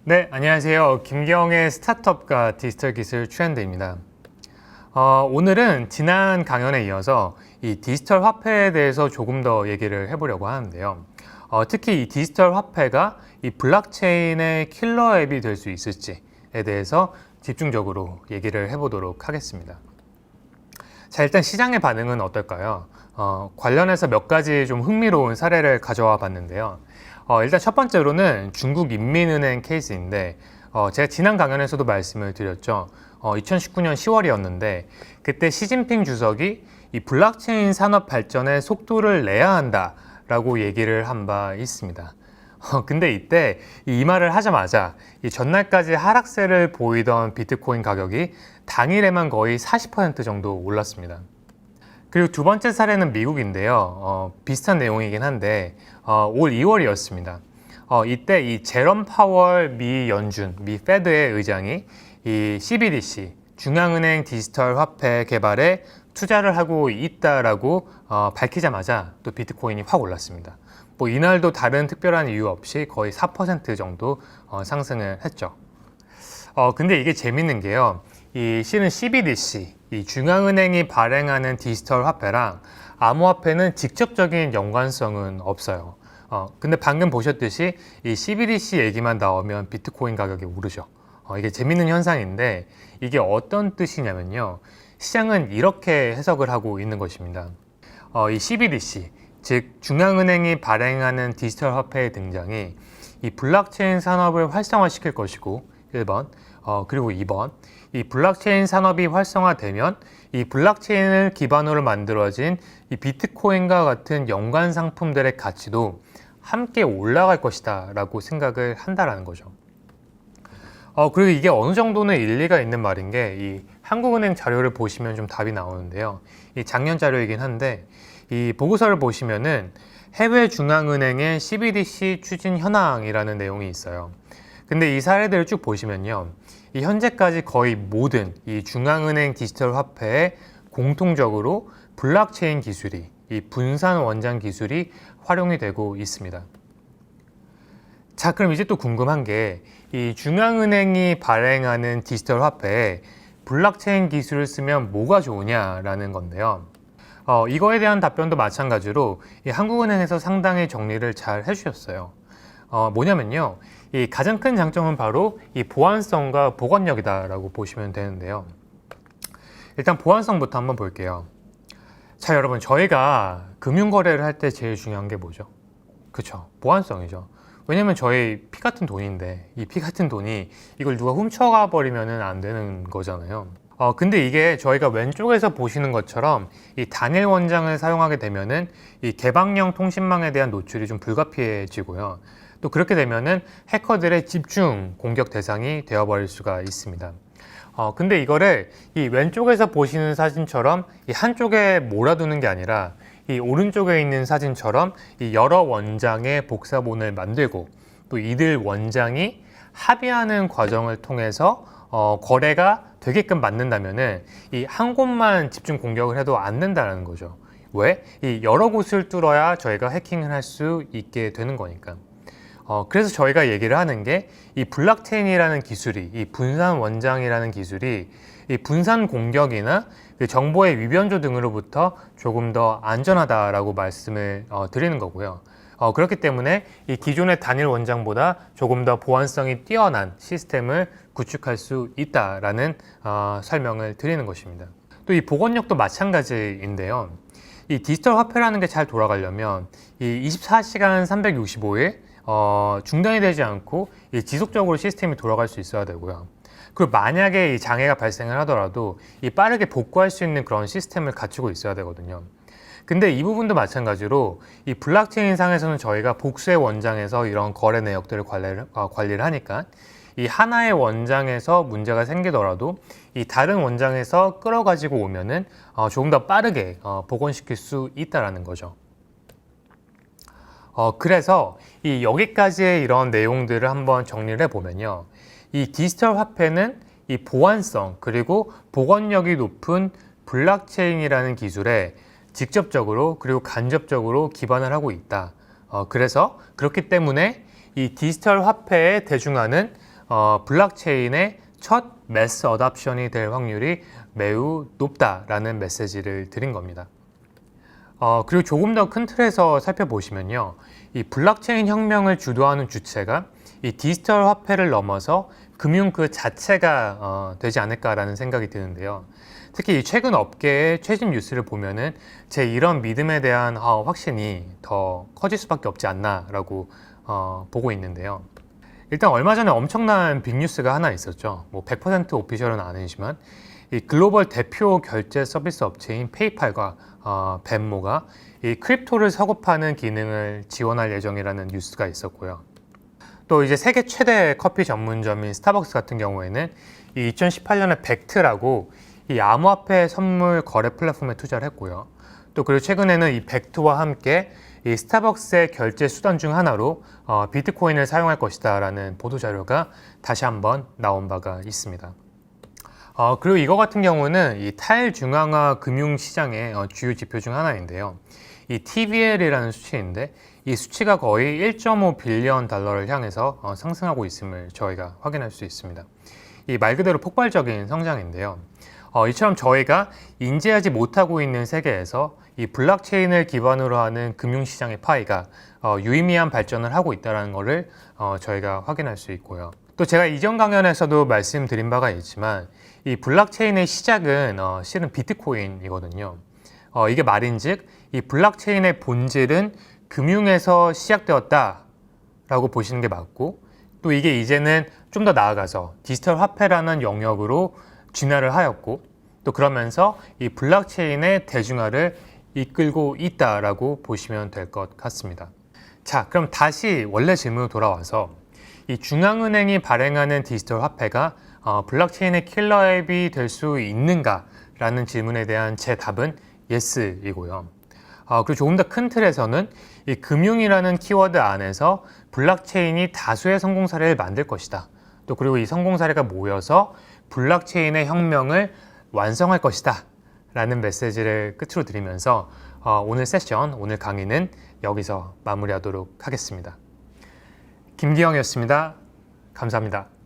네, 안녕하세요. 김경의 스타트업과 디지털 기술 트렌드입니다. 오늘은 지난 강연에 이어서 이 디지털 화폐에 대해서 조금 더 얘기를 해보려고 하는데요. 특히 이 디지털 화폐가 이 블록체인의 킬러 앱이 될 수 있을지에 대해서 집중적으로 얘기를 해보도록 하겠습니다. 자, 일단 시장의 반응은 어떨까요? 관련해서 몇 가지 좀 흥미로운 사례를 가져와 봤는데요. 일단 첫 번째로는 중국인민은행 케이스인데, 제가 지난 강연에서도 말씀을 드렸죠. 2019년 10월이었는데, 그때 시진핑 주석이 이 블록체인 산업 발전에 속도를 내야 한다라고 얘기를 한 바 있습니다. 근데 이때 이 말을 하자마자 이 전날까지 하락세를 보이던 비트코인 가격이 당일에만 거의 40% 정도 올랐습니다. 그리고 두 번째 사례는 미국인데요. 비슷한 내용이긴 한데 올 2월이었습니다. 이때 이 제롬 파월 미 연준, 미 페드의 의장이 이 CBDC, 중앙은행 디지털 화폐 개발에 투자를 하고 있다라고 밝히자마자 또 비트코인이 확 올랐습니다. 뭐 이날도 다른 특별한 이유 없이 거의 4% 정도 상승을 했죠. 근데 이게 재밌는 게요. 이 실은 CBDC, 이 중앙은행이 발행하는 디지털 화폐랑 암호화폐는 직접적인 연관성은 없어요. 근데 방금 보셨듯이 이 CBDC 얘기만 나오면 비트코인 가격이 오르죠. 이게 재밌는 현상인데 이게 어떤 뜻이냐면요. 시장은 이렇게 해석을 하고 있는 것입니다. 이 CBDC, 즉 중앙은행이 발행하는 디지털 화폐의 등장이 이 블록체인 산업을 활성화시킬 것이고 1번, 그리고 2번, 이 블록체인 산업이 활성화되면 이 블록체인을 기반으로 만들어진 이 비트코인과 같은 연관 상품들의 가치도 함께 올라갈 것이다 라고 생각을 한다라는 거죠. 그리고 이게 어느 정도는 일리가 있는 말인 게 이 한국은행 자료를 보시면 좀 답이 나오는데요. 이 작년 자료이긴 한데 이 보고서를 보시면은 해외 중앙은행의 CBDC 추진 현황이라는 내용이 있어요. 근데 이 사례들을 쭉 보시면요. 이 현재까지 거의 모든 이 중앙은행 디지털 화폐에 공통적으로 블록체인 기술이, 이 분산 원장 기술이 활용이 되고 있습니다. 자, 그럼 이제 또 궁금한 게 이 중앙은행이 발행하는 디지털 화폐에 블록체인 기술을 쓰면 뭐가 좋으냐라는 건데요. 이거에 대한 답변도 마찬가지로 이 한국은행에서 상당히 정리를 잘 해주셨어요. 뭐냐면요. 이 가장 큰 장점은 바로 이 보안성과 보건력이다라고 보시면 되는데요. 일단 보안성부터 한번 볼게요. 자, 여러분, 저희가 금융거래를 할 때 제일 중요한 게 뭐죠? 그쵸, 보안성이죠. 왜냐면 저희 피 같은 돈인데 이 피 같은 돈이 이걸 누가 훔쳐가 버리면 안 되는 거잖아요. 근데 이게 저희가 왼쪽에서 보시는 것처럼 이 단일 원장을 사용하게 되면은 이 개방형 통신망에 대한 노출이 좀 불가피해지고요. 또 그렇게 되면은 해커들의 집중 공격 대상이 되어버릴 수가 있습니다. 근데 이거를 이 왼쪽에서 보시는 사진처럼 이 한쪽에 몰아두는 게 아니라 이 오른쪽에 있는 사진처럼 이 여러 원장의 복사본을 만들고 또 이들 원장이 합의하는 과정을 통해서 거래가 되게끔 만든다면은 이 한 곳만 집중 공격을 해도 안 된다는 거죠. 왜? 이 여러 곳을 뚫어야 저희가 해킹을 할 수 있게 되는 거니까. 그래서 저희가 얘기를 하는 게 이 블록체인이라는 기술이, 이 분산 원장이라는 기술이 이 분산 공격이나 그 정보의 위변조 등으로부터 조금 더 안전하다라고 말씀을 드리는 거고요. 그렇기 때문에 이 기존의 단일 원장보다 조금 더 보안성이 뛰어난 시스템을 구축할 수 있다라는 설명을 드리는 것입니다. 또 이 보건력도 마찬가지인데요. 이 디지털 화폐라는 게 잘 돌아가려면 이 24시간 365일 중단이 되지 않고 지속적으로 시스템이 돌아갈 수 있어야 되고요. 그리고 만약에 이 장애가 발생을 하더라도 이 빠르게 복구할 수 있는 그런 시스템을 갖추고 있어야 되거든요. 근데 이 부분도 마찬가지로 이 블록체인 상에서는 저희가 복수의 원장에서 이런 거래 내역들을 관리를 하니까 이 하나의 원장에서 문제가 생기더라도 이 다른 원장에서 끌어가지고 오면은 조금 더 빠르게 복원시킬 수 있다라는 거죠. 그래서 이 여기까지의 이런 내용들을 한번 정리를 해보면요. 이 디지털 화폐는 이 보안성 그리고 복원력이 높은 블록체인이라는 기술에 직접적으로 그리고 간접적으로 기반을 하고 있다. 그래서 그렇기 때문에 이 디지털 화폐의 대중화는 블록체인의 첫 매스 어답션이 될 확률이 매우 높다라는 메시지를 드린 겁니다. 그리고 조금 더 큰 틀에서 살펴보시면요. 이 블록체인 혁명을 주도하는 주체가 이 디지털 화폐를 넘어서 금융 그 자체가 되지 않을까라는 생각이 드는데요. 특히 최근 업계의 최신 뉴스를 보면은 제 이런 믿음에 대한 확신이 더 커질 수밖에 없지 않나라고 보고 있는데요. 일단 얼마 전에 엄청난 빅뉴스가 하나 있었죠. 뭐 100% 오피셜은 아니지만 이 글로벌 대표 결제 서비스 업체인 페이팔과 벤모가 이 크립토를 사고파는 기능을 지원할 예정이라는 뉴스가 있었고요. 또 이제 세계 최대 커피 전문점인 스타벅스 같은 경우에는 이 2018년에 벡트라고 이 암호화폐 선물 거래 플랫폼에 투자를 했고요. 또 그리고 최근에는 이 벡트와 함께 이 스타벅스의 결제 수단 중 하나로 비트코인을 사용할 것이다라는 보도 자료가 다시 한번 나온 바가 있습니다. 그리고 이거 같은 경우는 이 탈중앙화 금융시장의 주요 지표 중 하나인데요. 이 TVL이라는 수치인데 이 수치가 거의 1.5 빌리언 달러를 향해서 상승하고 있음을 저희가 확인할 수 있습니다. 이 말 그대로 폭발적인 성장인데요. 이처럼 저희가 인지하지 못하고 있는 세계에서 이 블록체인을 기반으로 하는 금융시장의 파이가 유의미한 발전을 하고 있다는 것을 저희가 확인할 수 있고요. 또 제가 이전 강연에서도 말씀드린 바가 있지만 이 블록체인의 시작은 실은 비트코인이거든요. 이게 말인즉 이 블록체인의 본질은 금융에서 시작되었다라고 보시는 게 맞고 또 이게 이제는 좀 더 나아가서 디지털 화폐라는 영역으로 진화를 하였고 또 그러면서 이 블록체인의 대중화를 이끌고 있다라고 보시면 될 것 같습니다. 자, 그럼 다시 원래 질문으로 돌아와서 이 중앙은행이 발행하는 디지털 화폐가 블록체인의 킬러 앱이 될 수 있는가라는 질문에 대한 제 답은 예스이고요. 그리고 조금 더 큰 틀에서는 이 금융이라는 키워드 안에서 블록체인이 다수의 성공 사례를 만들 것이다. 또 그리고 이 성공 사례가 모여서 블록체인의 혁명을 완성할 것이다 라는 메시지를 끝으로 드리면서 오늘 세션, 오늘 강의는 여기서 마무리하도록 하겠습니다. 김기영이었습니다. 감사합니다.